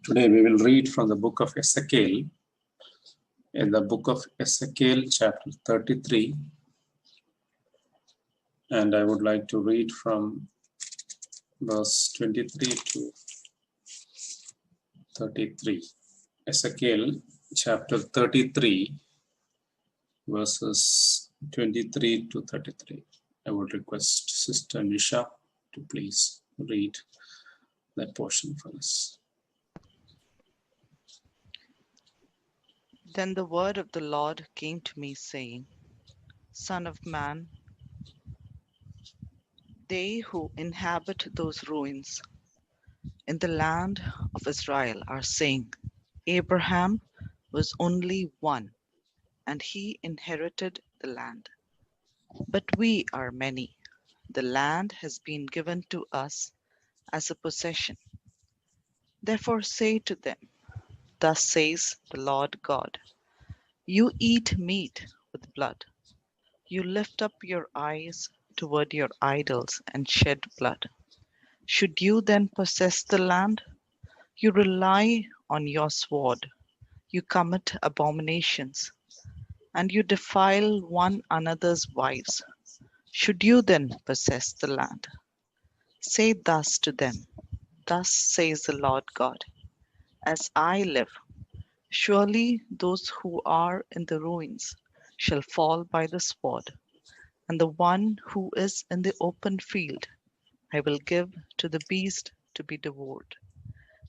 Today we will read from the book of Ezekiel, in the book of Ezekiel chapter 33, and I would like to read from verse 23 to 33. Ezekiel chapter 33, verses 23 to 33. I would request Sister Nisha to please read that portion for us. Then the word of the Lord came to me, saying, Son of man, they who inhabit those ruins in the land of Israel are saying, Abraham was only one, and he inherited the land. But we are many. The land has been given to us as a possession. Therefore say to them, Thus says the Lord God, You eat meat with blood. You lift up your eyes toward your idols and shed blood. Should you then possess the land? You rely on your sword. You commit abominations, and you defile one another's wives. Should you then possess the land? Say thus to them, Thus says the Lord God, As I live, surely those who are in the ruins shall fall by the sword, and the one who is in the open field I will give to the beast to be devoured,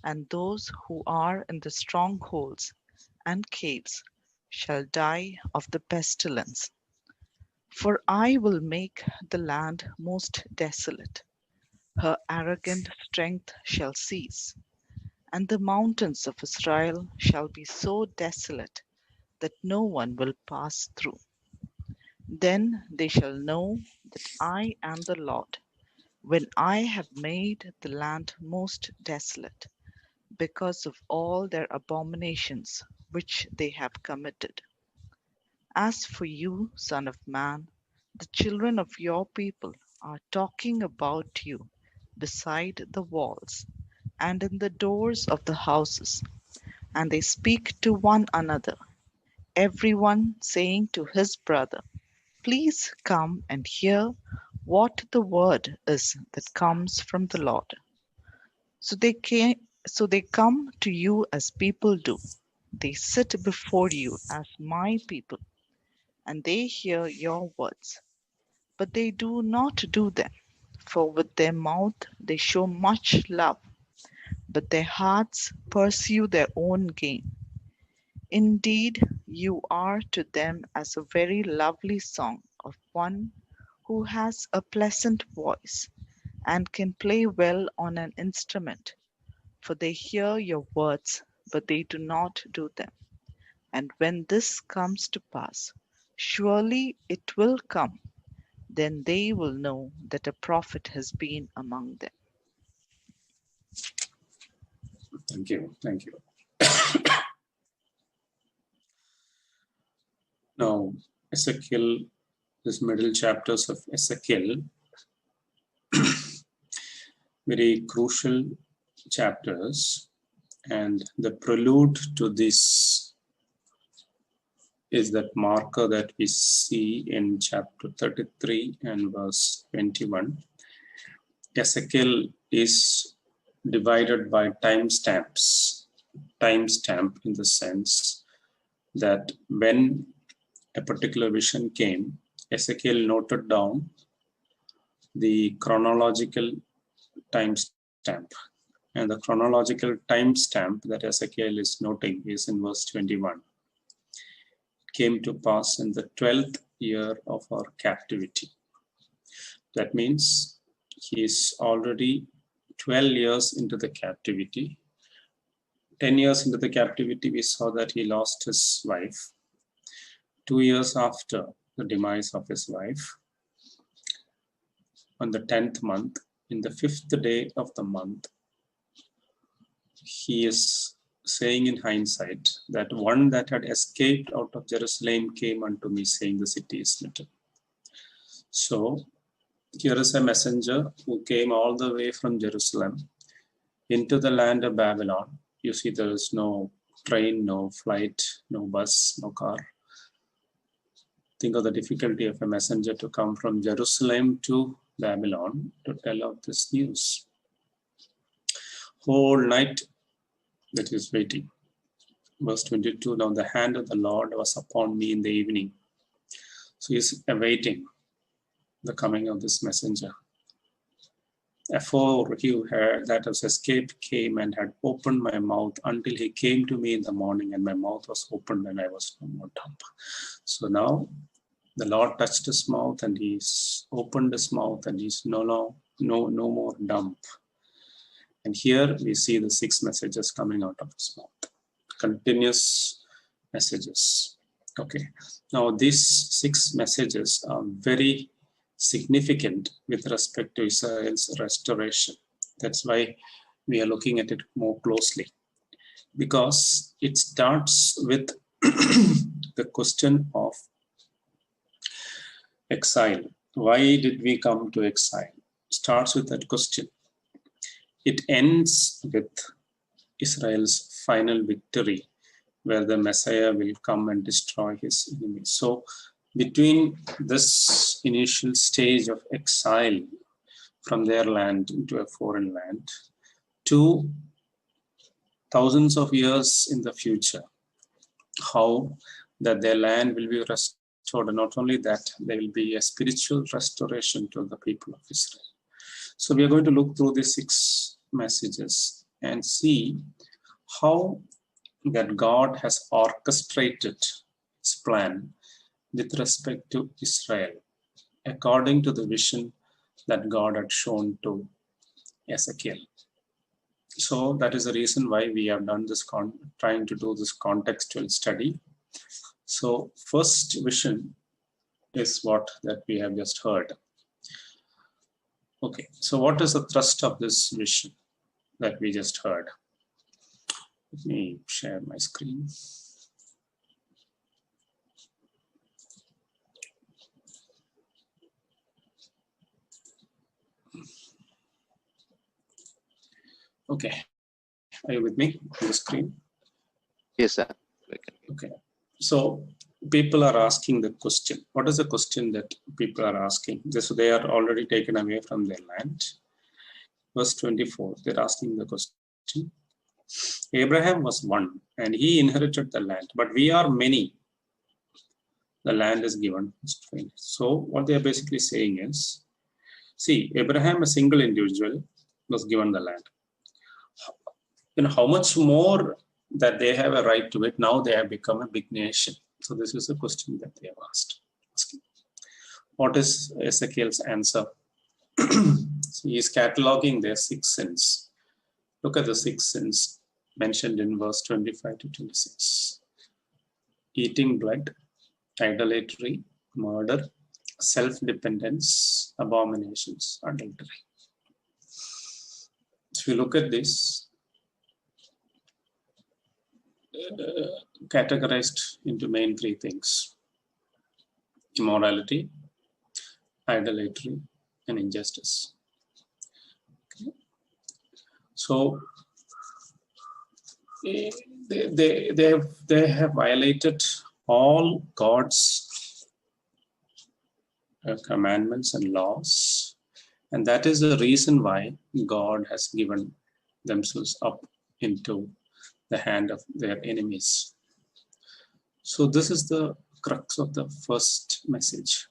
and those who are in the strongholds and caves shall die of the pestilence. For I will make the land most desolate. Her arrogant strength shall cease, and the mountains of Israel shall be so desolate that no one will pass through. Then they shall know that I am the Lord, when I have made the land most desolate, because of all their abominations which they have committed. As for you, Son of Man, the children of your people are talking about you beside the walls and in the doors of the houses, and they speak to one another, everyone saying to his brother, Please come and hear what the word is that comes from the Lord. So they come to you as people do. They sit before you as my people, and they hear your words, but they do not do them. For with their mouth they show much love, but their hearts pursue their own gain. Indeed, you are to them as a very lovely song of one who has a pleasant voice and can play well on an instrument. For they hear your words, but they do not do them. And when this comes to pass, surely it will come, then they will know that a prophet has been among them. Thank you. Thank you. Now, Ezekiel, this middle chapters of Ezekiel, very crucial chapters, and the prelude to this is that marker that we see in chapter 33 and verse 21. Ezekiel is divided by timestamps. Timestamp in the sense that when a particular vision came, Ezekiel noted down the chronological timestamp. And the chronological timestamp that Ezekiel is noting is in verse 21. It came to pass in the 12th year of our captivity. That means he is already 12 years into the captivity. 10 years into the captivity, we saw that he lost his wife. 2 years after the demise of his wife, on the 10th month, in the 5th day of the month, he is saying in hindsight that one that had escaped out of Jerusalem came unto me, saying, The city is smitten. So here is a messenger who came all the way from Jerusalem into the land of Babylon, You see there is no train, no flight, no bus, no car. Think of the difficulty of a messenger to come from Jerusalem to Babylon to tell of this news. Whole night that he is waiting. Verse 22, now the hand of the Lord was upon me in the evening. So he is awaiting the coming of this messenger. Afore he heard that his escape came and had opened my mouth until he came to me in the morning, and my mouth was opened and I was no more dumb. So now the Lord touched his mouth and he's opened his mouth and he's no more dumb. And here we see the 6 messages coming out of his mouth. Continuous messages. Okay. Now these 6 messages are very significant with respect to Israel's restoration. That's why we are looking at it more closely, because it starts with the question of exile. Why did we come to exile? Starts with that question. It ends with Israel's final victory, where the Messiah will come and destroy his enemies. So between this initial stage of exile from their land into a foreign land to thousands of years in the future, how that their land will be restored, and not only that, there will be a spiritual restoration to the people of Israel. So we are going to look through these 6 messages and see how that God has orchestrated his plan with respect to Israel, according to the vision that God had shown to Ezekiel. So that is the reason why we have done this, trying to do this contextual study. So first vision is what that we have just heard. Okay, so what is the thrust of this vision that we just heard? Let me share my screen. Okay, are you with me on the screen? Yes, sir. Okay, so people are asking the question. What is the question that people are asking? So they are already taken away from their land. Verse 24, they're asking the question. Abraham was one and he inherited the land, but we are many. The land is given. So what they are basically saying is, see, Abraham, a single individual, was given the land. How much more that they have a right to it, now they have become a big nation. So this is a question that they have asked. What is Ezekiel's answer? So he is cataloging their 6 sins. Look at the 6 sins mentioned in verse 25 to 26. Eating blood, idolatry, murder, self-dependence, abominations, adultery. If you look at this, categorized into main 3 things: immorality, idolatry, and injustice. Okay. So they have violated all God's commandments and laws, and that is the reason why God has given themselves up into the hand of their enemies. So this is the crux of the first message.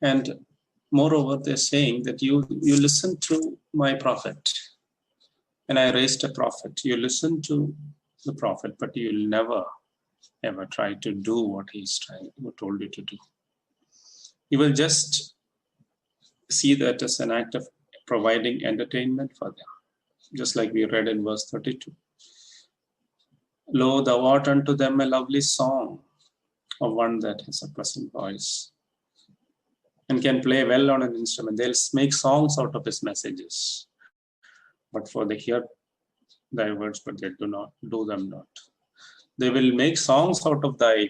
And moreover, they're saying that you listen to my prophet, and I raised a prophet. You listen to the prophet, but you'll never ever try to do what what told you to do. You will just see that as an act of providing entertainment for them, just like we read in verse 32. Lo, thou art unto them a lovely song of one that has a pleasant voice and can play well on an instrument. They'll make songs out of his messages, but for they hear thy words, but they do them not. They will make songs out of thy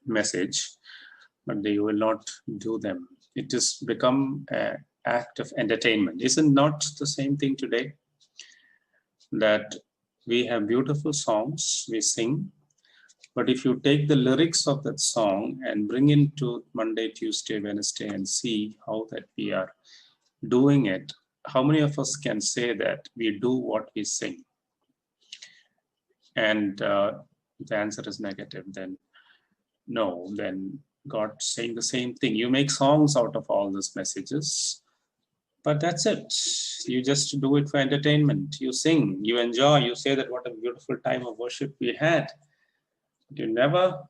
message, but they will not do them. It has become an act of entertainment. Isn't not the same thing today? That We have beautiful songs we sing, but if you take the lyrics of that song and bring into Monday, Tuesday, Wednesday and see how that we are doing it, how many of us can say that we do what we sing? And the answer is negative. Then no, then God saying the same thing. You make songs out of all these messages, but that's it. You just do it for entertainment. You sing, you enjoy, you say that what a beautiful time of worship we had. But you never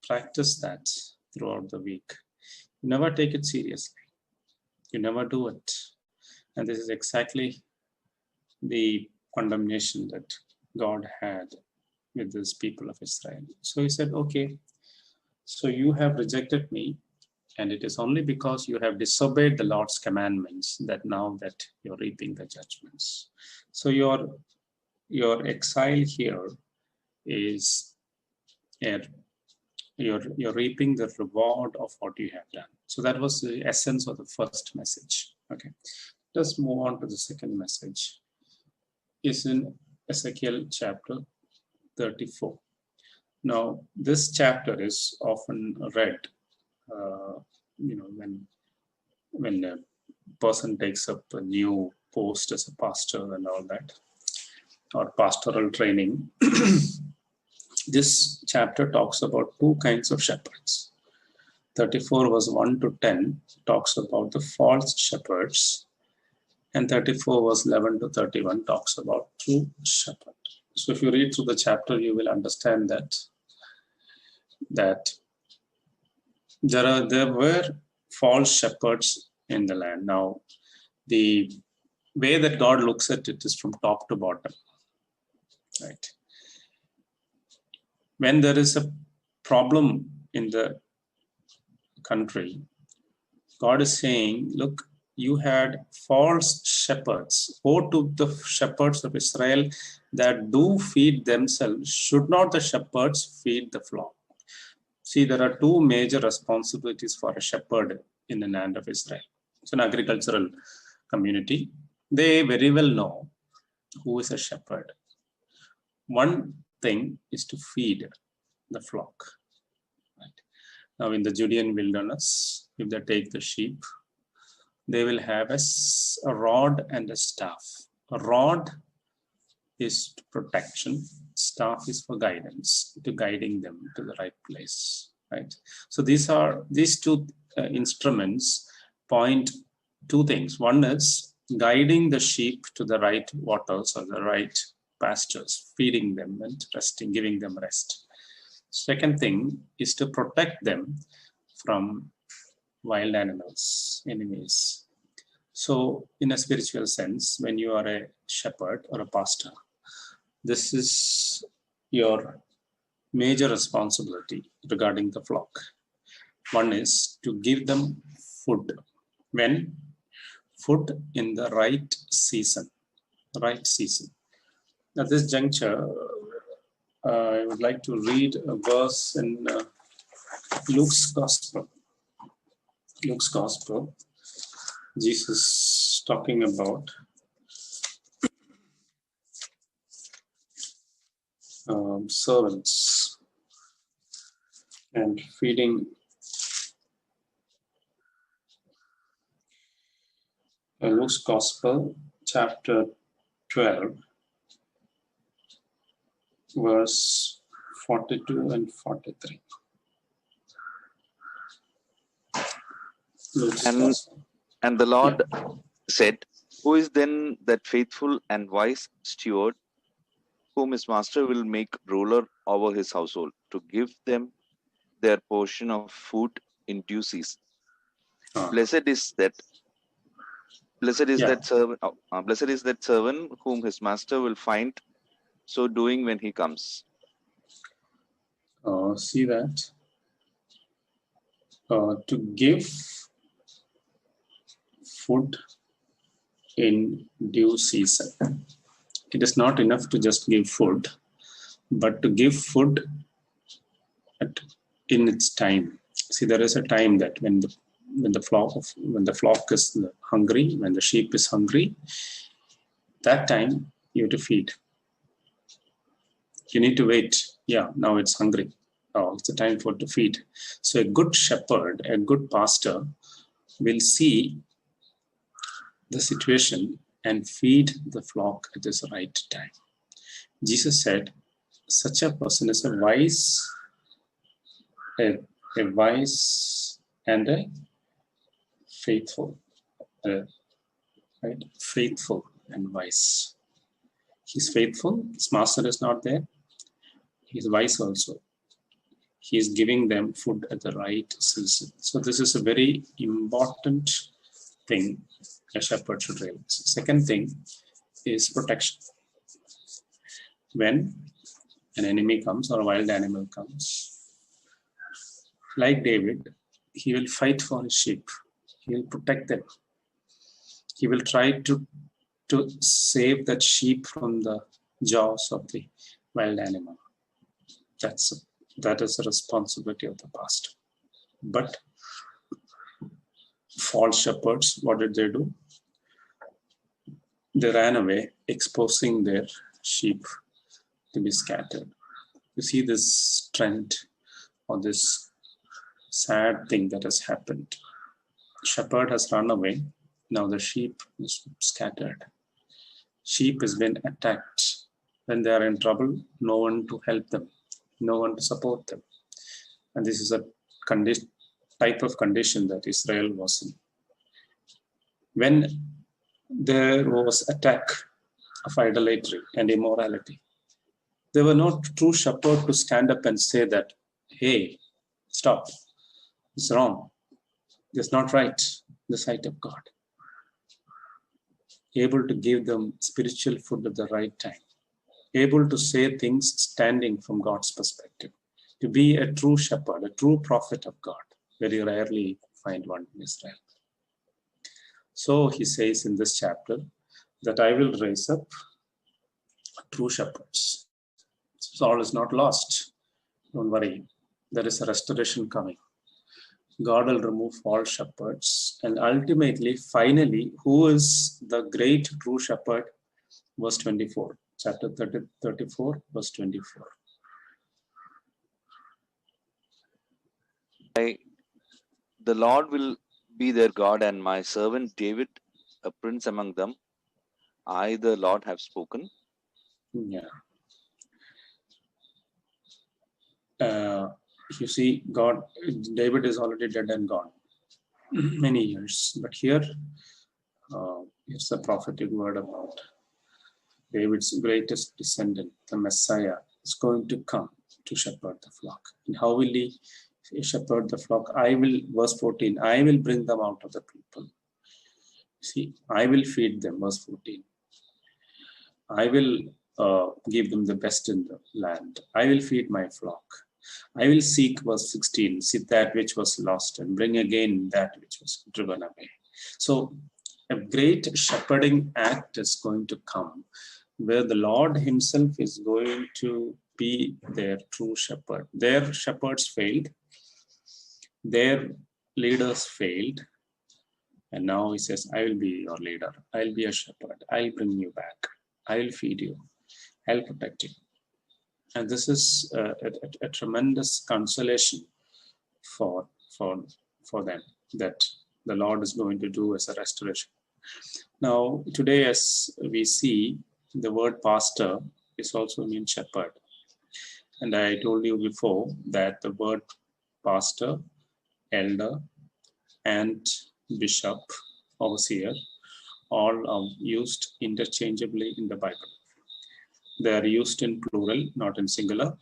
practice that throughout the week. You never take it seriously. You never do it. And this is exactly the condemnation that God had with these people of Israel. So he said, okay, so you have rejected me, and it is only because you have disobeyed the Lord's commandments that now that you're reaping the judgments. So your exile here is you're reaping the reward of what you have done. So that was the essence of the first message. Okay, let's move on to the second message. Is in Ezekiel chapter 34. Now, this chapter is often read, when a person takes up a new post as a pastor and all that, or pastoral training. This chapter talks about two kinds of shepherds. 34 verse 1 to 10 talks about the false shepherds, and 34 verse 11 to 31 talks about true shepherd. So if you read through the chapter, you will understand that there were false shepherds in the land. Now, the way that God looks at it is from top to bottom, right? When there is a problem in the country, God is saying, look, you had false shepherds. Woe to the shepherds of Israel that do feed themselves. Should not the shepherds feed the flock? See, there are two major responsibilities for a shepherd in the land of Israel. It's an agricultural community. They very well know who is a shepherd. One thing is to feed the flock. Right? Now, in the Judean wilderness, if they take the sheep, they will have a rod and a staff. A rod is protection, staff is for guidance, to guiding them to the right place, right? So these two instruments point two things. One is guiding the sheep to the right waters or the right pastures, feeding them and resting, giving them rest. Second thing is to protect them from wild animals, enemies. So in a spiritual sense, when you are a shepherd or a pastor, this is your major responsibility regarding the flock. One is to give them food. When? Food in the right season. Right season. At this juncture, I would like to read a verse in Luke's Gospel. Luke's Gospel, Jesus talking about servants and feeding. Luke's Gospel, chapter 12, verse 42 and 43. And the Lord said, who is then that faithful and wise steward, whom his master will make ruler over his household, to give them their portion of food in due season? Blessed is that servant whom his master will find so doing when he comes. See that? To give food in due season. It is not enough to just give food, but to give food in its time. See, there is a time that when the flock is hungry, when the sheep is hungry, that time you have to feed. You need to wait. Yeah, now it's hungry. Oh, it's a time for it to feed. So a good shepherd, a good pastor will see the situation and feed the flock at this right time. Jesus said, such a person is a wise and a faithful, right? Faithful and wise. He's faithful. His master is not there. He's wise also. He is giving them food at the right season. So this is a very important thing a shepherd should realize. Second thing is protection. When an enemy comes or a wild animal comes, like David, he will fight for his sheep. He will protect them. He will try to save that sheep from the jaws of the wild animal. That is the responsibility of the pastor. But false shepherds, what did they do? They ran away, exposing their sheep to be scattered. You see this trend or this sad thing that has happened. Shepherd has run away. Now the sheep is scattered. Sheep has been attacked. When they are in trouble, no one to help them, no one to support them. And this is a type of condition that Israel was in. When there was attack of idolatry and immorality, there were no true shepherd to stand up and say that, hey, stop, it's wrong, it's not right in the sight of God. Able to give them spiritual food at the right time. Able to say things standing from God's perspective. To be a true shepherd, a true prophet of God. Very rarely find one in Israel. So he says in this chapter that I will raise up true shepherds. So all is not lost. Don't worry. There is a restoration coming. God will remove false shepherds. And ultimately, finally, who is the great true shepherd? Verse 24. Chapter 34, verse 24. The Lord will be their God, and my servant David, a prince among them. I, the Lord, have spoken. Yeah. You see, David is already dead and gone many years. But here, it's a prophetic word about David's greatest descendant, the Messiah, is going to come to shepherd the flock. And how will he shepherd the flock? Verse 14, I will bring them out of the people. See, I will feed them, verse 14. I will give them the best in the land. I will feed my flock. I will seek, verse 16, seek that which was lost and bring again that which was driven away. So a great shepherding act is going to come where the Lord himself is going to be their true shepherd. Their shepherds failed. Their leaders failed. And now he says, I will be your leader. I'll be a shepherd. I'll bring you back. I'll feed you. I'll protect you. And this is a tremendous consolation for them that the Lord is going to do as a restoration. Now, today as we see, the word pastor is also means shepherd. And I told you before that the word pastor, elder, and bishop, overseer, all are used interchangeably in the Bible. They are used in plural, not in singular.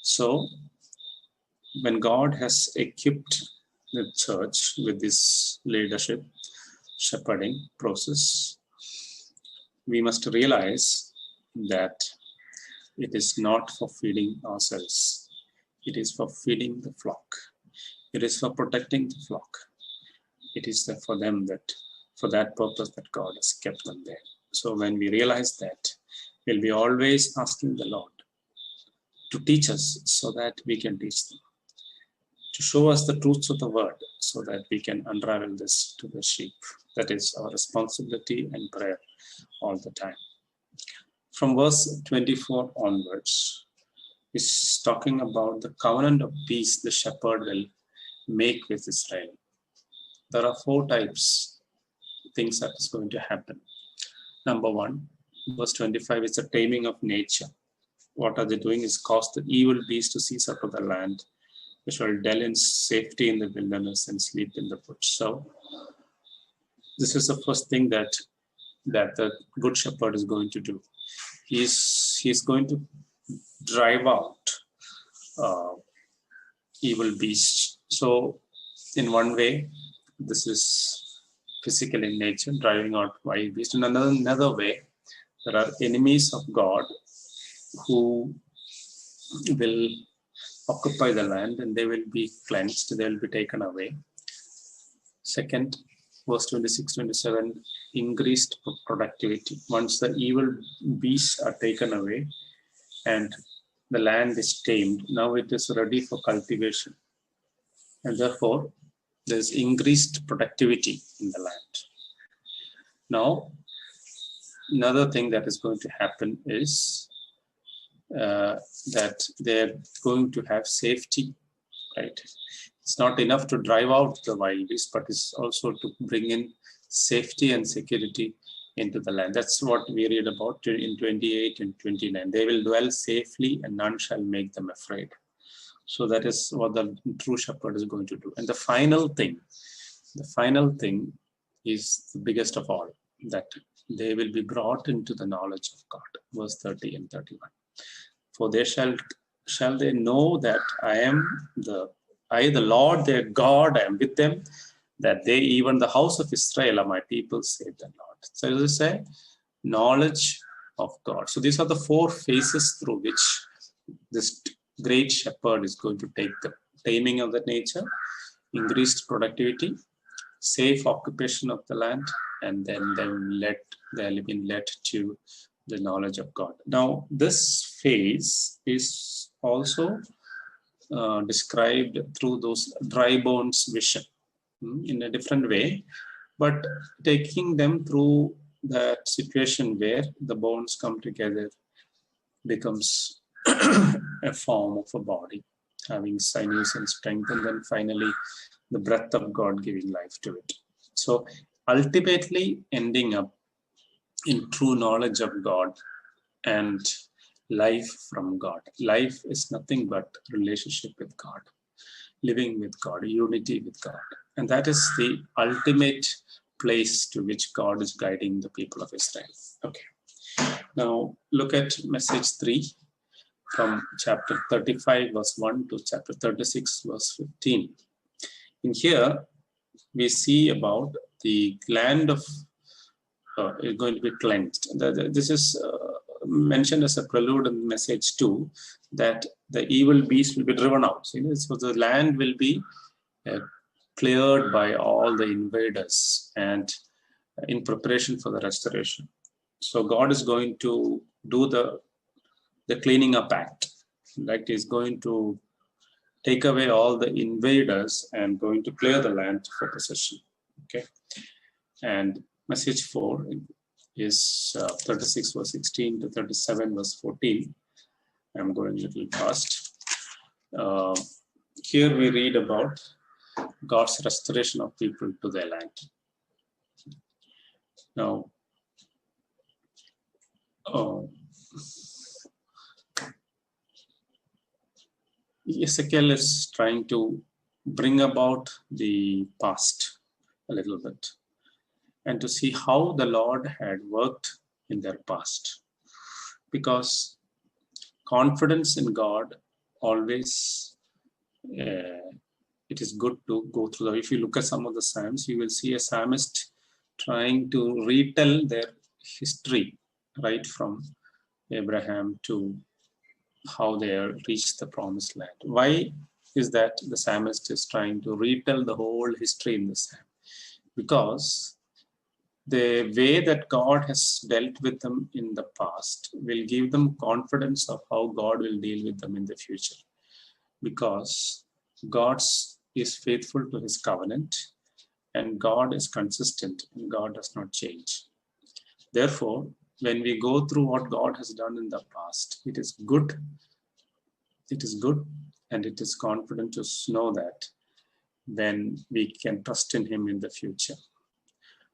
So when God has equipped the church with this leadership, shepherding process, we must realize that it is not for feeding ourselves. It is for feeding the flock. It is for protecting the flock. It is for them for that purpose that God has kept them there. So when we realize that, we'll be always asking the Lord to teach us so that we can teach them, to show us the truths of the word so that we can unravel this to the sheep. That is our responsibility and prayer all the time. From verse 24 onwards, is talking about the covenant of peace the shepherd will make with Israel. There are 4 types things that is going to happen. Number 1, verse 25 is the taming of nature. What are they doing is cause the evil beast to cease out of the land. They shall dwell in safety in the wilderness and sleep in the bush. So this is the first thing that the good shepherd is going to do. He's going to drive out evil beasts. So in one way, this is physical in nature, driving out wild beasts. In another way, there are enemies of God who will occupy the land and they will be cleansed, they will be taken away. Second, verse 26, 27, increased productivity. Once the evil beasts are taken away and the land is tamed, now it is ready for cultivation. And therefore, there is increased productivity in the land. Now, another thing that is going to happen is that they're going to have safety, right? It's not enough to drive out the wild beasts, but it's also to bring in safety and security into the land. That's what we read about in 28 and 29. They will dwell safely and none shall make them afraid. So that is what the true shepherd is going to do. And the final thing is the biggest of all, that they will be brought into the knowledge of God. Verse 30 and 31. For they shall they know that I, the Lord their God, I am with them, that they, even the house of Israel, are my people, saith the Lord. So as I say, knowledge of God. So these are the 4 phases through which this great shepherd is going to take the taming of the nature, increased productivity, safe occupation of the land, and then they'll be led to the knowledge of God. Now, this phase is also described through those dry bones vision in a different way, but taking them through that situation where the bones come together becomes a form of a body, having sinews and strength, and then finally the breath of God giving life to it. So ultimately ending up in true knowledge of God and life from God. Life is nothing but relationship with God, living with God, unity with God. And that is the ultimate place to which God is guiding the people of Israel. Okay. Now look at message 3 from chapter 35 verse 1 to chapter 36 verse 15. In here we see about the land of is going to be cleansed. This is mentioned as a prelude in message 2, that the evil beast will be driven out. So the land will be cleared by all the invaders and in preparation for the restoration. So God is going to do the cleaning up act. Like He's going to take away all the invaders and going to clear the land for possession. Okay. And message 4 is 36 verse 16 to 37 verse 14. I'm going a little fast. Here we read about God's restoration of people to their land. Now, Ezekiel is trying to bring about the past a little bit and to see how the Lord had worked in their past. Because confidence in God always, it is good to go through. If you look at some of the Psalms, you will see a psalmist trying to retell their history, right from Abraham to how they reached the promised land. Why is that the psalmist is trying to retell the whole history in the psalm? Because the way that God has dealt with them in the past will give them confidence of how God will deal with them in the future. Because God is faithful to His covenant and God is consistent and God does not change. Therefore, when we go through what God has done in the past, it is good It is good, and it is confident to know that then we can trust in him in the future.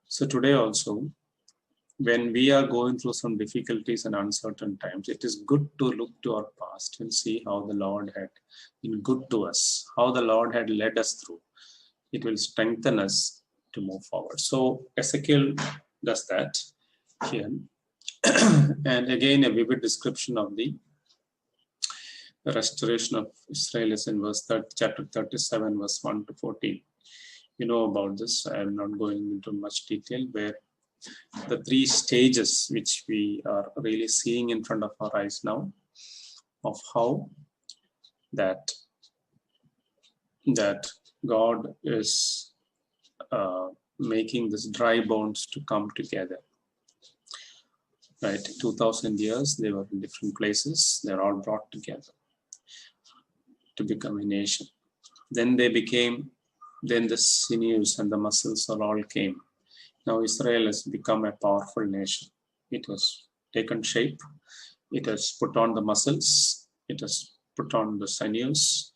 So today also, when we are going through some difficulties and uncertain times, it is good to look to our past and see how the Lord had been good to us, how the Lord had led us through. It will strengthen us to move forward. So Ezekiel does that here. And again, a vivid description of the restoration of Israel is in chapter 37, verse 1 to 14. You know about this. I am not going into much detail, where the three stages which we are really seeing in front of our eyes now of how that God is making this dry bones to come together. Right, 2000 years they were in different places. They're all brought together to become a nation. Then the sinews and the muscles all came. Now Israel has become a powerful nation. It has taken shape. It has put on the muscles. It has put on the sinews,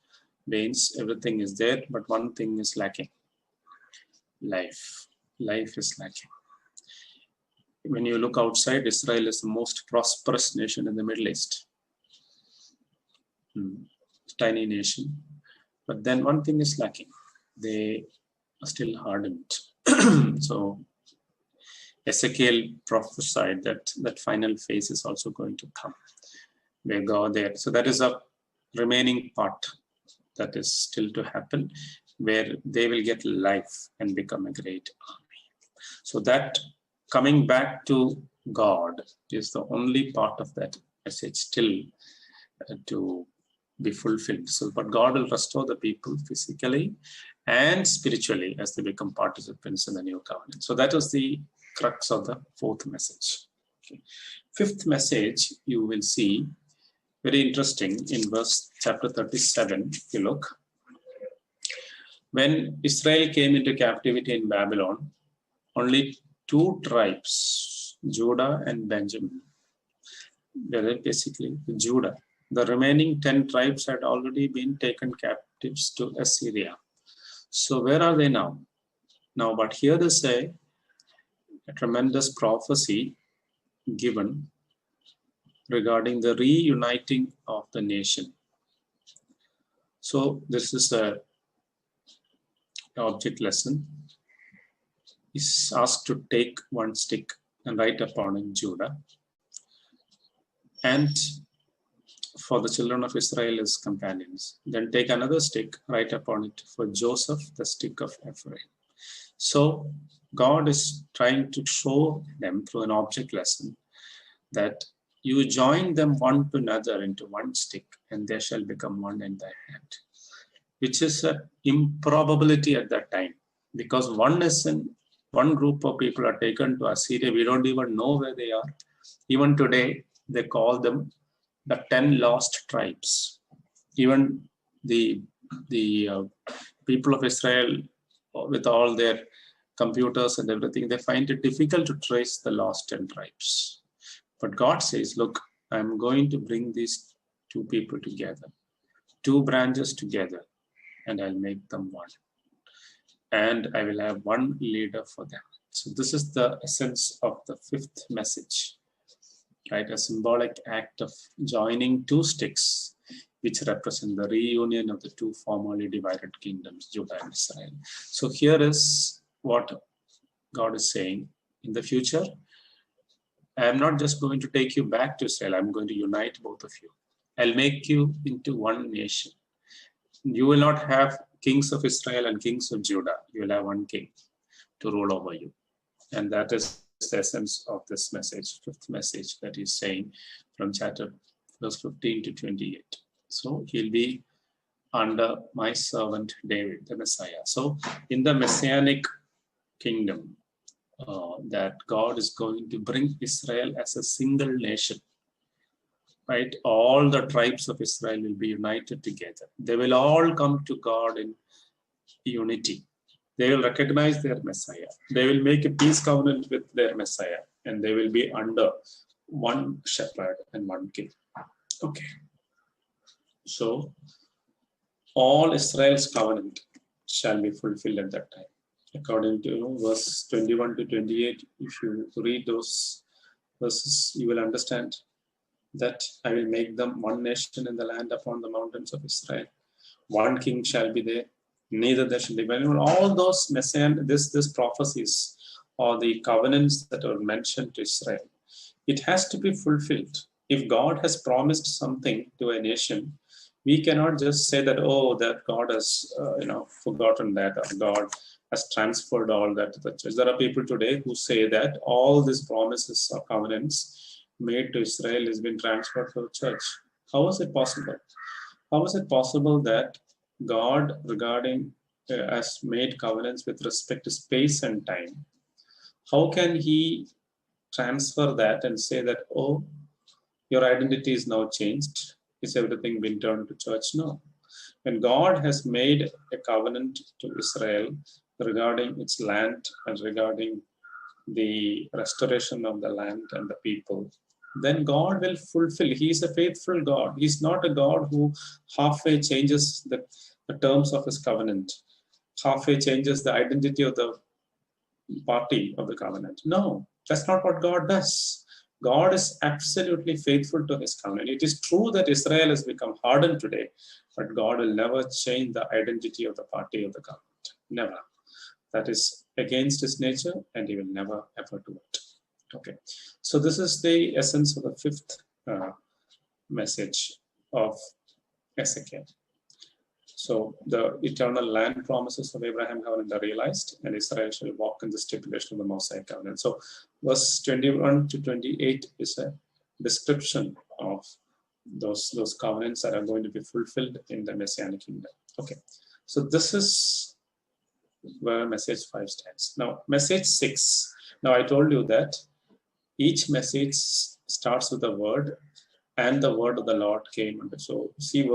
veins. Everything is there, but one thing is lacking. Life. Life is lacking. When you look outside, Israel is the most prosperous nation in the Middle East. Tiny nation. But then one thing is lacking. They are still hardened. So Ezekiel prophesied that final phase is also going to come. They go there. So that is a remaining part that is still to happen, where they will get life and become a great army. So that coming back to God is the only part of that message still to be fulfilled. So, but God will restore the people physically and spiritually as they become participants in the new covenant. So that was the crux of the fourth message. Okay. Fifth message, you will see, very interesting in chapter 37, if you look. When Israel came into captivity in Babylon, only two tribes, Judah and Benjamin, were basically Judah. The remaining 10 tribes had already been taken captives to Assyria. So where are they now? Now, but here they say a tremendous prophecy given regarding the reuniting of the nation. So this is an object lesson. Is asked to take one stick and write upon it Judah, and for the children of Israel as companions. Then take another stick, write upon it for Joseph, the stick of Ephraim. So God is trying to show them through an object lesson that you join them one to another into one stick, and they shall become one in thy hand, which is an improbability at that time, because one group of people are taken to Assyria. We don't even know where they are. Even today, they call them the 10 lost tribes. Even the people of Israel, with all their computers and everything, they find it difficult to trace the lost 10 tribes. But God says, look, I'm going to bring these two people together, two branches together, and I'll make them one. And I will have one leader for them. So this is the essence of the fifth message, right? A symbolic act of joining two sticks, which represent the reunion of the two formerly divided kingdoms, Judah and Israel. So here is what God is saying. In the future, I am not just going to take you back to Israel. I'm going to unite both of you. I'll make you into one nation. You will not have kings of Israel and kings of Judah. You will have one king to rule over you. And that is the essence of this message, fifth message that he's saying from chapter verse 15 to 28. So he'll be under my servant David, the Messiah. So in the Messianic kingdom, that God is going to bring Israel as a single nation. Right, all the tribes of Israel will be united together. They will all come to God in unity. They will recognize their Messiah. They will make a peace covenant with their Messiah, and they will be under one shepherd and one king. Okay. So all Israel's covenant shall be fulfilled at that time. According to verse 21 to 28, if you read those verses, you will understand that I will make them one nation in the land upon the mountains of Israel. One king shall be there, neither there shall be anyone. All those this prophecies or the covenants that are mentioned to Israel, it has to be fulfilled. If God has promised something to a nation, we cannot just say that, oh, that God has forgotten that, or God has transferred all that to the church. There are people today who say that all these promises or covenants made to Israel has been transferred to the church. How is it possible? How is it possible that God, regarding has made covenants with respect to space and time? How can He transfer that and say that, oh, your identity is now changed? Is everything been turned to church? No. When God has made a covenant to Israel regarding its land and regarding the restoration of the land and the people, then God will fulfill. He is a faithful God. He's not a God who halfway changes the terms of his covenant, halfway changes the identity of the party of the covenant. No, that's not what God does. God is absolutely faithful to his covenant. It is true that Israel has become hardened today, but God will never change the identity of the party of the covenant. Never. That is against his nature, and he will never ever do it. Okay, so this is the essence of the fifth message of Ezekiel. So the eternal land promises of Abraham have been realized, and Israel shall walk in the stipulation of the Mosaic covenant. So verse 21 to 28 is a description of those covenants that are going to be fulfilled in the Messianic kingdom. Okay, so this is where message 5 stands. Now, message 6. Now, I told you that each message starts with a word, and the word of the Lord came unto. So, see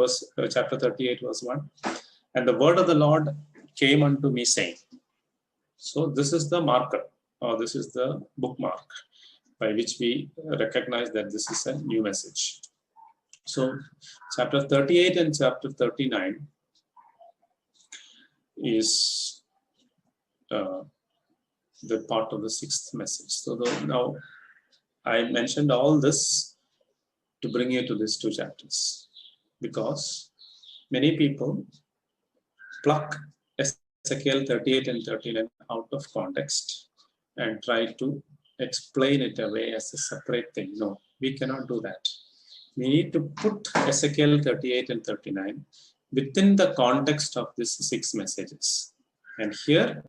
chapter 38, verse 1. And the word of the Lord came unto me, saying. So, this is the marker, or this is the bookmark by which we recognize that this is a new message. So, chapter 38 and chapter 39 is the part of the sixth message. So now I mentioned all this to bring you to these two chapters, because many people pluck Ezekiel 38 and 39 out of context and try to explain it away as a separate thing. No, we cannot do that. We need to put Ezekiel 38 and 39 within the context of these 6 messages. And here,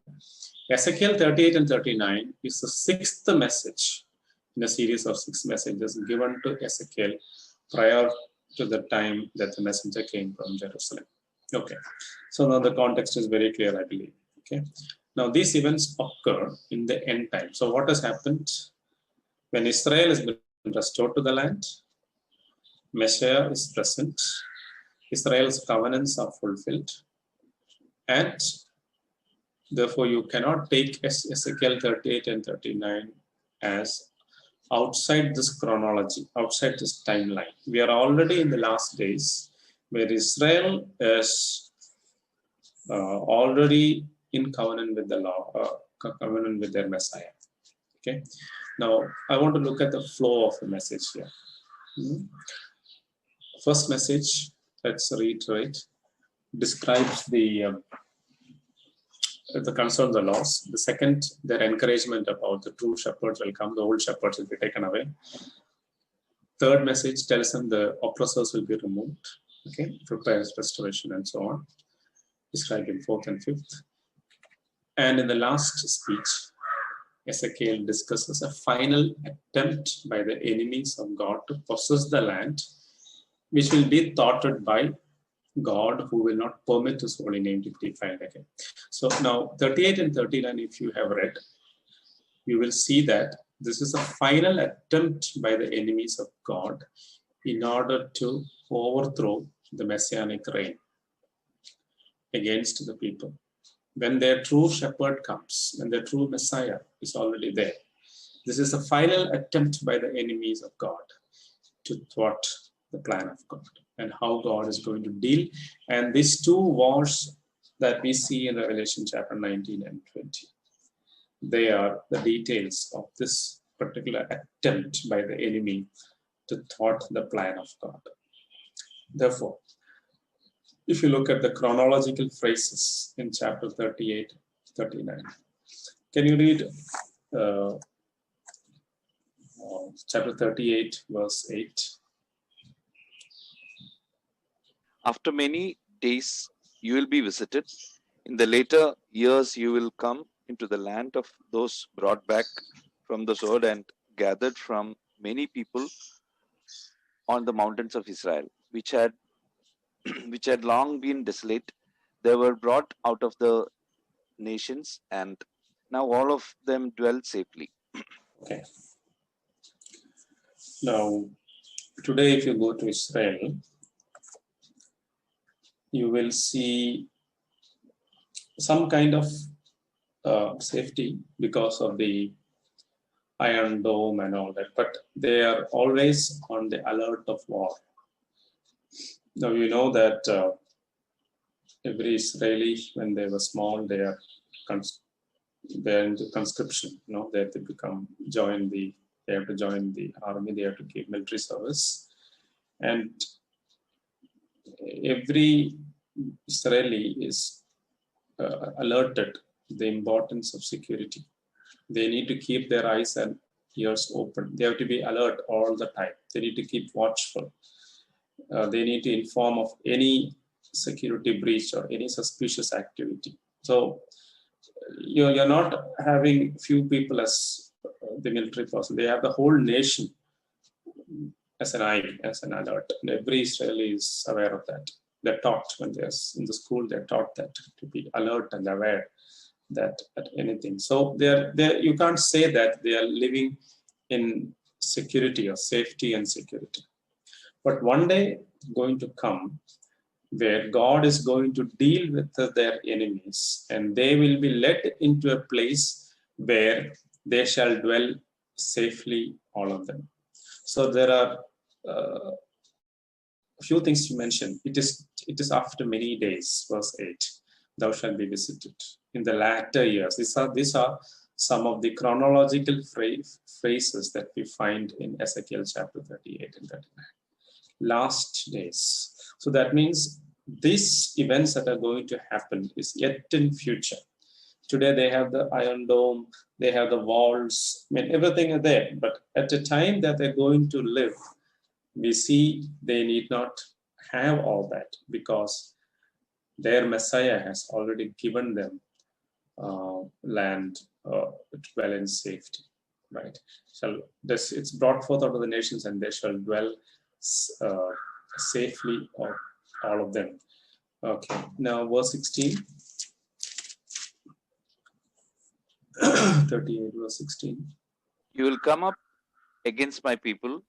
Ezekiel 38 and 39 is the 6th message in a series of 6 messages given to Ezekiel prior to the time that the messenger came from Jerusalem. Okay, so now the context is very clear, I believe. Okay, now these events occur in the end time. So what has happened? When Israel has been restored to the land, Messiah is present, Israel's covenants are fulfilled, and therefore you cannot take Ezekiel 38 and 39 as outside this chronology, outside this timeline. We are already in the last days where Israel is already in covenant with the law, covenant with their Messiah. Okay. Now, I want to look at the flow of the message here. First message, let's reiterate, describes the concerns, the loss. The second, their encouragement about the true shepherds will come, the old shepherds will be taken away. Third message tells them the oppressors will be removed. Okay, prepares restoration and so on, described in 4th and 5th. And in the last speech, Ezekiel discusses a final attempt by the enemies of God to possess the land, which will be thwarted by God, who will not permit his holy name to be defiled again. So now 38 and 39, if you have read, you will see that this is a final attempt by the enemies of God in order to overthrow the messianic reign against the people. When their true shepherd comes, when their true Messiah is already there, this is a final attempt by the enemies of God to thwart the plan of God. and how God is going to deal. And these two wars that we see in Revelation chapter 19 and 20, they are the details of this particular attempt by the enemy to thwart the plan of God. Therefore, if you look at the chronological phrases in chapter 38, 39, can you read chapter 38, verse 8? After many days you will be visited. In the later years you will come into the land of those brought back from the sword and gathered from many people on the mountains of Israel, which had which had long been desolate. They were brought out of the nations, and now all of them dwell safely. Okay. Now, today, if you go to Israel, you will see some kind of safety because of the Iron Dome and all that, but they are always on the alert of war. Now, you know that every Israeli, when they were small, they're into conscription. You know, they have to they have to join the army, they have to give military service, and every Israeli is alerted the importance of security. They need to keep their eyes and ears open. They have to be alert all the time. They need to keep watchful. They need to inform of any security breach or any suspicious activity. So you're not having few people as the military person. They have the whole nation as an eye, as an alert. And every Israeli is aware of that. They're taught when they're in the school, they're taught that to be alert and aware that at anything. So you can't say that they are living in security or safety and security. But one day going to come where God is going to deal with their enemies, and they will be led into a place where they shall dwell safely, all of them. So there are a few things to mention. It is after many days, verse 8, thou shalt be visited in the latter years. These are some of the chronological phrases that we find in Ezekiel chapter 38 and 39. Last days. So that means these events that are going to happen is yet in future. Today they have the Iron Dome, they have the walls, I mean, everything is there. But at the time that they're going to live, we see they need not have all that because their Messiah has already given them land to dwell in safety, right? It's brought forth out of the nations, and they shall dwell safely, or all of them. Okay, now verse 16. 38 verse 16. You will come up against my people,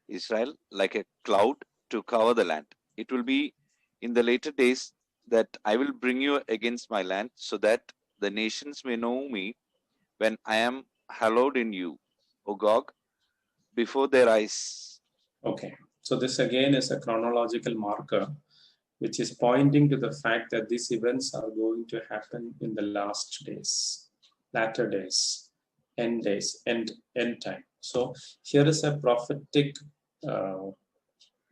Israel, like a cloud to cover the land. It will be in the later days that I will bring you against my land, so that the nations may know me when I am hallowed in you, O Gog, before their eyes. Okay, so this again is a chronological marker which is pointing to the fact that these events are going to happen in the last days, latter days, end time. So here is a prophetic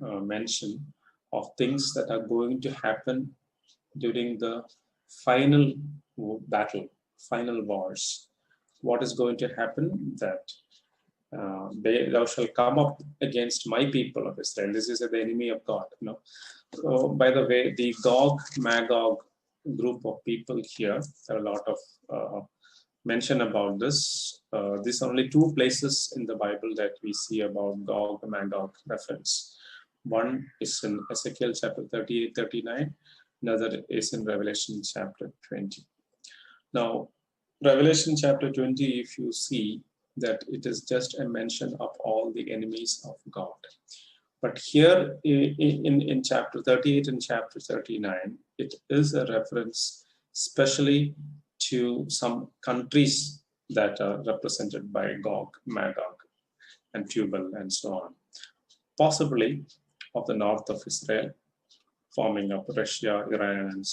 mention of things that are going to happen during the final battle, final wars. What is going to happen? That thou shalt come up against my people of Israel. This is the enemy of God. So, by the way, the Gog Magog group of people here, there are a lot of mention about this. These are only two places in the Bible that we see about Gog Magog reference. One is in Ezekiel chapter 38, 39. Another is in Revelation chapter 20. Now, Revelation chapter 20, if you see that it is just a mention of all the enemies of God. But here in chapter 38 and chapter 39, it is a reference especially to some countries that are represented by Gog, Magog, and Tubal, and so on. Possibly of the north of Israel, forming up Russia, Iran, and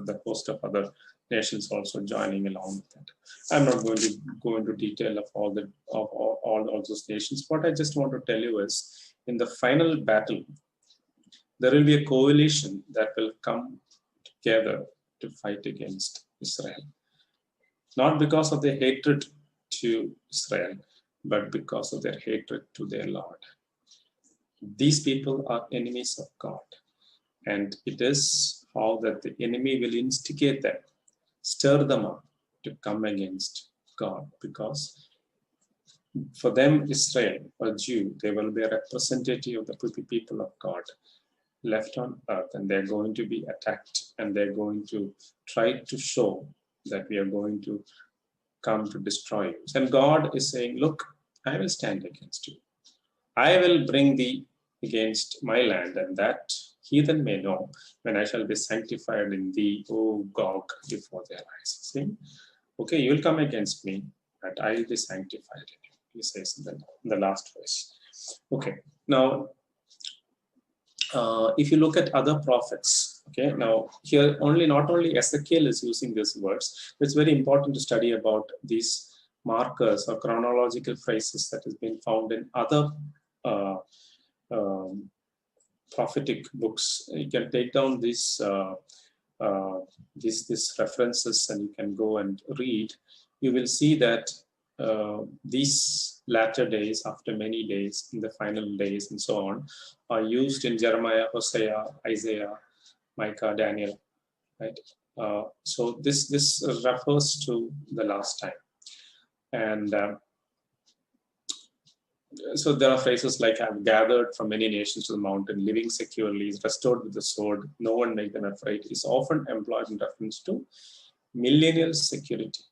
the host of other nations also joining along with that. I'm not going to go into detail of all those nations. What I just want to tell you is, in the final battle, there will be a coalition that will come together to fight against Israel. Not because of their hatred to Israel, but because of their hatred to their Lord. These people are enemies of God. And it is how that the enemy will instigate them, stir them up to come against God. Because for them, Israel, or Jew, they will be a representative of the people of God left on earth, and they're going to be attacked, and they're going to try to show that we are going to come to destroy you. And God is saying, look, I will stand against you. I will bring thee against my land, and that heathen may know when I shall be sanctified in thee, O Gog, before their eyes. See? Okay, you will come against me, but I will be sanctified in you, he says in the last verse. Okay, now, if you look at other prophets, okay, now here not only Ezekiel is using these words, it's very important to study about these markers or chronological phrases that has been found in other prophetic books. You can take down these references and you can go and read. You will see that these latter days, after many days, in the final days and so on, are used in Jeremiah, Hosea, Isaiah, Micah, Daniel, right? So this refers to the last time. And so there are phrases like, I'm gathered from many nations to the mountain, living securely, restored with the sword, no one make them afraid, is often employed in reference to millennial security.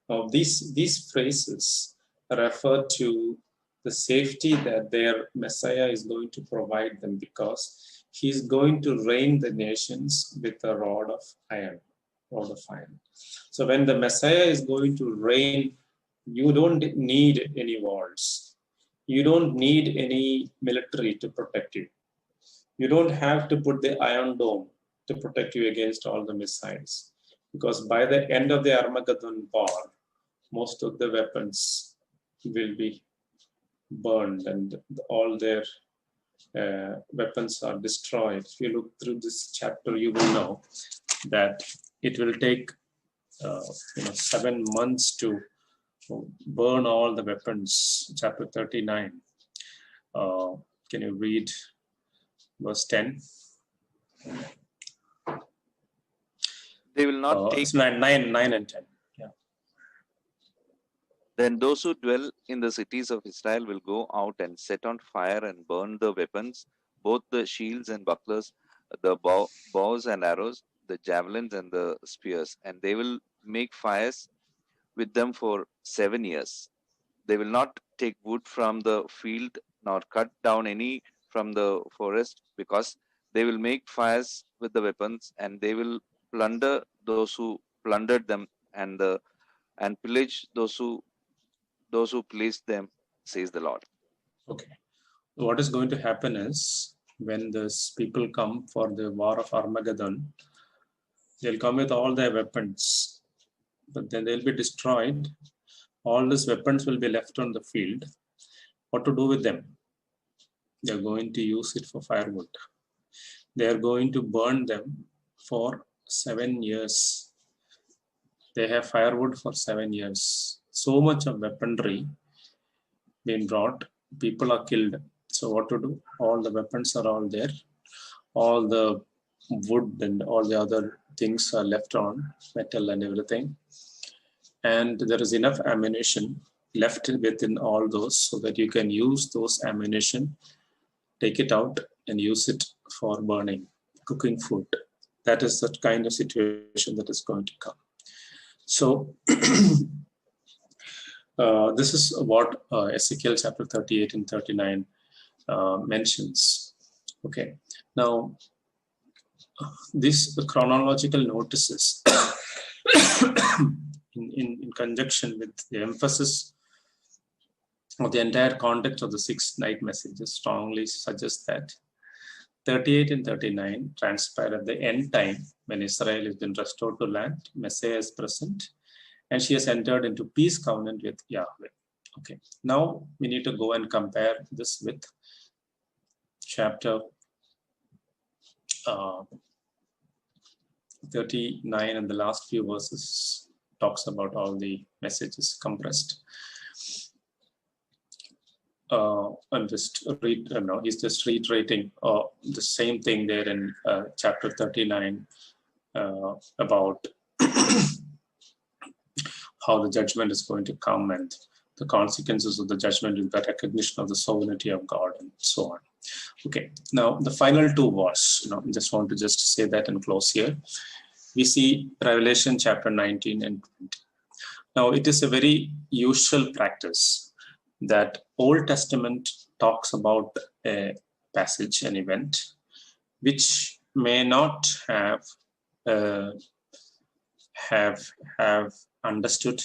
Now, these phrases refer to the safety that their Messiah is going to provide them, because he's going to reign the nations with a rod of iron. So when the Messiah is going to reign, you don't need any walls. You don't need any military to protect you. You don't have to put the Iron Dome to protect you against all the missiles. Because by the end of the Armageddon war, most of the weapons will be burned and all their weapons are destroyed. If you look through this chapter, you will know that it will take 7 months to burn all the weapons. Chapter 39. Can you read verse 10? They will not take. 9 and 10. Yeah. Then those who dwell in the cities of Israel will go out and set on fire and burn the weapons, both the shields and bucklers, the bows and arrows, the javelins and the spears, and they will make fires with them for 7 years. They will not take wood from the field, nor cut down any from the forest, because they will make fires with the weapons, and they will plunder those who plundered them, and pillage those who pillaged them, says the Lord. Okay. What is going to happen is, when these people come for the war of Armageddon, they'll come with all their weapons, but then they'll be destroyed. All these weapons will be left on the field. What to do with them? They're going to use it for firewood. They're going to burn them for 7 years. They have firewood for 7 years. So much of weaponry being brought, people are killed. So what to do? All the weapons are all there. All the wood and all the other things are left on, metal and everything. And there is enough ammunition left within all those, so that you can use those ammunition, take it out and use it for burning, cooking food. That is the kind of situation that is going to come. So this is what Ezekiel chapter 38 and 39 mentions. Okay, now these chronological notices in conjunction with the emphasis or the entire context of the 6 night messages strongly suggests that 38 and 39 transpire at the end time when Israel has been restored to land, Messiah is present, and she has entered into peace covenant with Yahweh. Okay, now we need to go and compare this with chapter 39, and the last few verses talks about all the messages compressed. I'm just he's just reiterating the same thing there in chapter 39 about how the judgment is going to come and the consequences of the judgment is the recognition of the sovereignty of God and so on. Okay, now the final 2 verses, I just want to just say that and close here. We see Revelation chapter 19 and 20. Now it is a very usual practice that Old Testament talks about a passage, an event, which may not have understood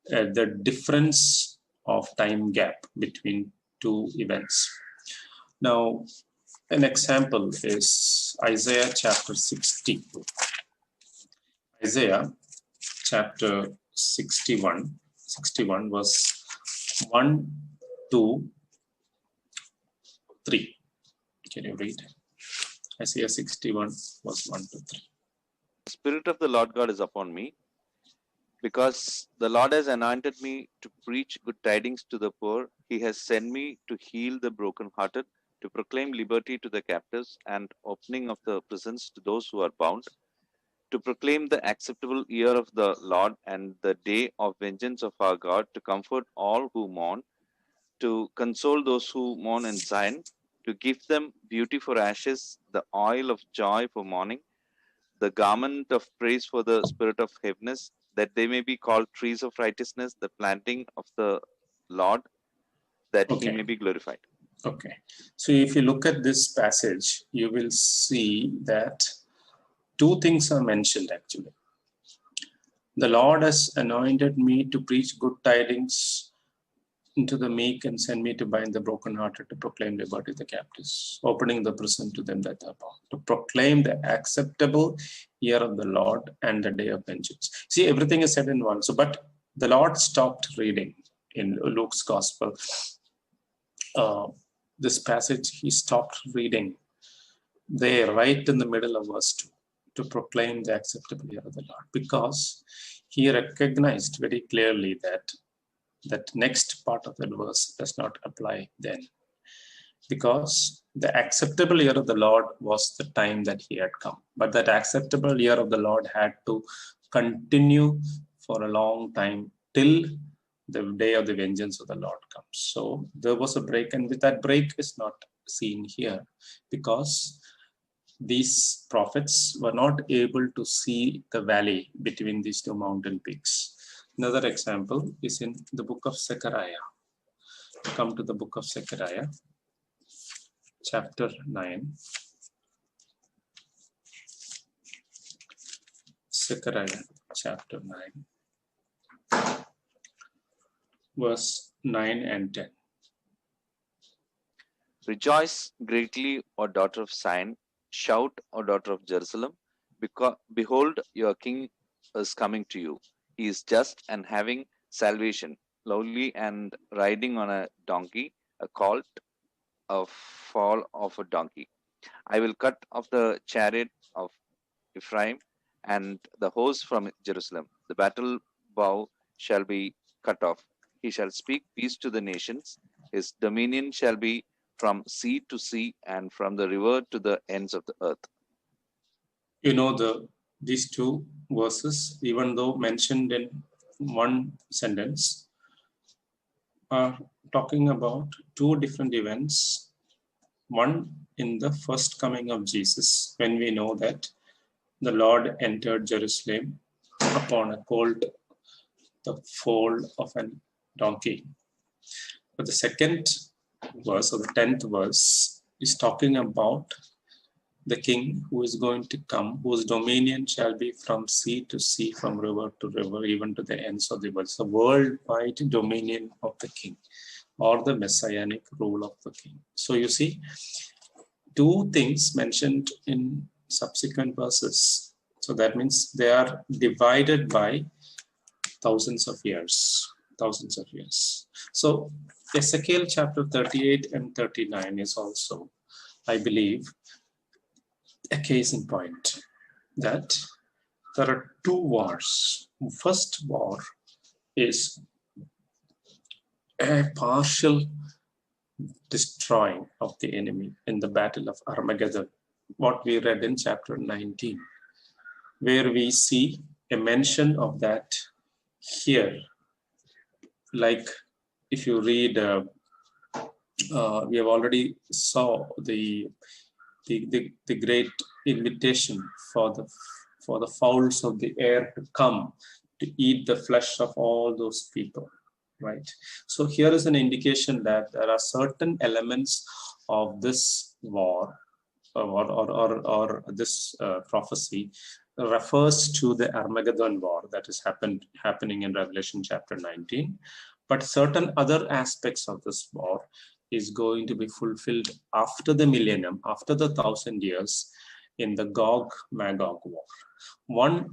the difference of time gap between 2 events. Now, an example is Isaiah chapter 60. Isaiah chapter 61 verse 1, 2, 3. Can you read? Isaiah 61 verse 1 to 3. The Spirit of the Lord God is upon me, because the Lord has anointed me to preach good tidings to the poor. He has sent me to heal the brokenhearted, to proclaim liberty to the captives and opening of the prisons to those who are bound, to proclaim the acceptable year of the Lord and the day of vengeance of our God, to comfort all who mourn, to console those who mourn in Zion, to give them beauty for ashes, the oil of joy for mourning, the garment of praise for the spirit of heaviness, that they may be called trees of righteousness, the planting of the Lord, that he may be glorified. Okay. So if you look at this passage, you will see that 2 things are mentioned actually. The Lord has anointed me to preach good tidings into the meek and send me to bind the brokenhearted, to proclaim liberty to the captives, opening the prison to them that are bound, to proclaim the acceptable year of the Lord and the day of vengeance. See, everything is said in one. So, but the Lord stopped reading in Luke's gospel. This passage, he stopped reading there right in the middle of verse 2 to proclaim the acceptable year of the Lord, because he recognized very clearly that next part of that verse does not apply then, because the acceptable year of the Lord was the time that he had come, but that acceptable year of the Lord had to continue for a long time till the day of the vengeance of the Lord comes. So there was a break, and with that break is not seen here, because these prophets were not able to see the valley between these 2 mountain peaks. Another example is in the book of Zechariah. Come to the book of Zechariah, chapter 9. Zechariah, chapter 9, verse 9 and 10. Rejoice greatly, O daughter of Zion. Shout, O daughter of Jerusalem. Because, behold, your king is coming to you. He is just and having salvation, lowly and riding on a donkey, a colt, a fall of a donkey. I will cut off the chariot of Ephraim and the horse from Jerusalem. The battle bow shall be cut off. He shall speak peace to the nations. His dominion shall be from sea to sea and from the river to the ends of the earth. You know, these 2 verses, even though mentioned in one sentence, are talking about 2 different events. One in the first coming of Jesus, when we know that the Lord entered Jerusalem upon a colt, the foal of a donkey. But the second verse, or the 10th verse, is talking about the king who is going to come, whose dominion shall be from sea to sea, from river to river, even to the ends of the world. It's a worldwide dominion of the king. or the messianic rule of the king. So you see, two things mentioned in subsequent verses. So that means they are divided by thousands of years. So Ezekiel chapter 38 and 39 is also, I believe, a case in point that there are two wars. First war is a partial destroying of the enemy in the battle of Armageddon, what we read in chapter 19, where we see a mention of that here. Like if you read, we have already saw the great invitation for the fowls of the air to come to eat the flesh of all those people, right? So here is an indication that there are certain elements of this war or this prophecy refers to the Armageddon war that is happening in Revelation chapter 19, but certain other aspects of this war is going to be fulfilled after the millennium, after the 1,000 years, in the Gog-Magog war. I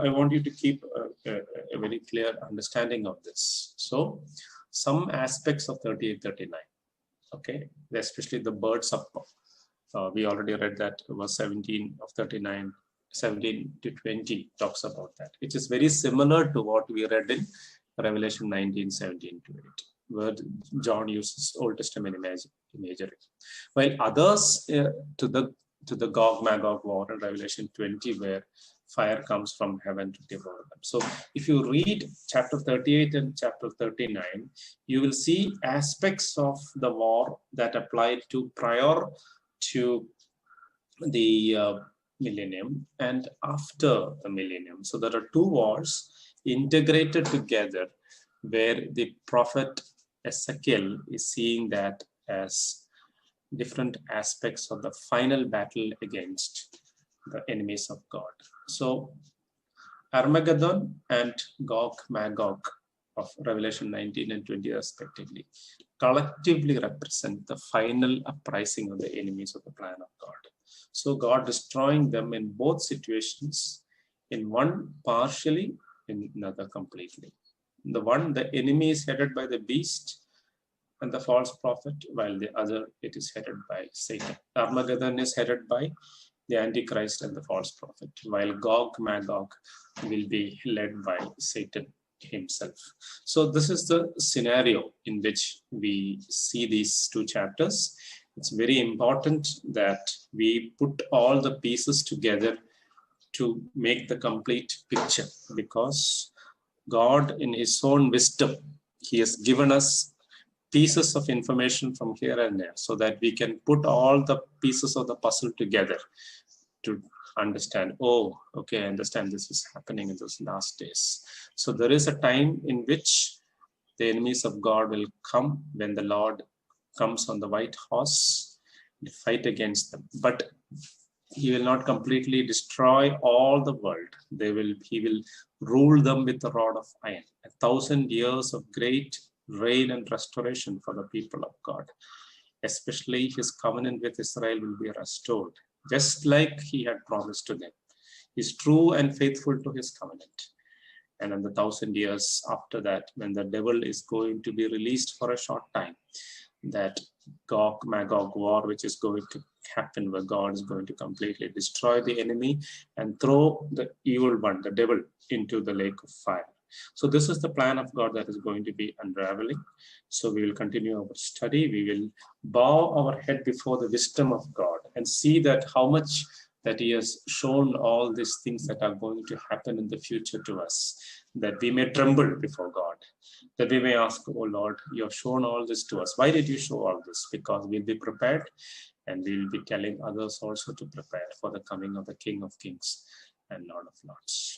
want you to keep a very clear understanding of this. So some aspects of 38, 39, okay, especially the birds of we already read that verse 17 of 39, 17 to 20 talks about that. It is very similar to what we read in Revelation 19, 17 to 8, where John uses Old Testament imagery. While others to the Gog-Magog war in Revelation 20, where fire comes from heaven to devour them. So if you read chapter 38 and chapter 39, you will see aspects of the war that applied to prior to the millennium and after the millennium. So there are two wars integrated together, where the prophet Ezekiel is seeing that as different aspects of the final battle against the enemies of God. So Armageddon and Gog-Magog of Revelation 19 and 20 respectively collectively represent the final uprising of the enemies of the plan of God. So God destroying them in both situations, in one partially, in another completely. The enemy is headed by the beast and the false prophet, while the other, it is headed by Satan. Armageddon is headed by the Antichrist and the false prophet, while Gog-Magog will be led by Satan himself. So this is the scenario in which we see these two chapters. It's very important that we put all the pieces together to make the complete picture, because God, in his own wisdom, he has given us pieces of information from here and there, so that we can put all the pieces of the puzzle together to understand, oh, okay, I understand this is happening in those last days. So there is a time in which the enemies of God will come, when the Lord comes on the white horse to fight against them. But he will not completely destroy all the world. He will rule them with a rod of iron. 1,000 years of great reign and restoration for the people of God. Especially his covenant with Israel will be restored, just like he had promised to them. He's true and faithful to his covenant. And in the 1,000 years after that, when the devil is going to be released for a short time, that Gog-Magog war, which is going to happen, where God is going to completely destroy the enemy and throw the evil one, the devil, into the lake of fire. So this is the plan of God that is going to be unraveling. So we will continue our study. We will bow our head before the wisdom of God and see that how much that he has shown all these things that are going to happen in the future to us, that we may tremble before God, that we may ask, oh Lord, you have shown all this to us. Why did you show all this? Because we'll be prepared, and we will be telling others also to prepare for the coming of the King of Kings and Lord of Lords.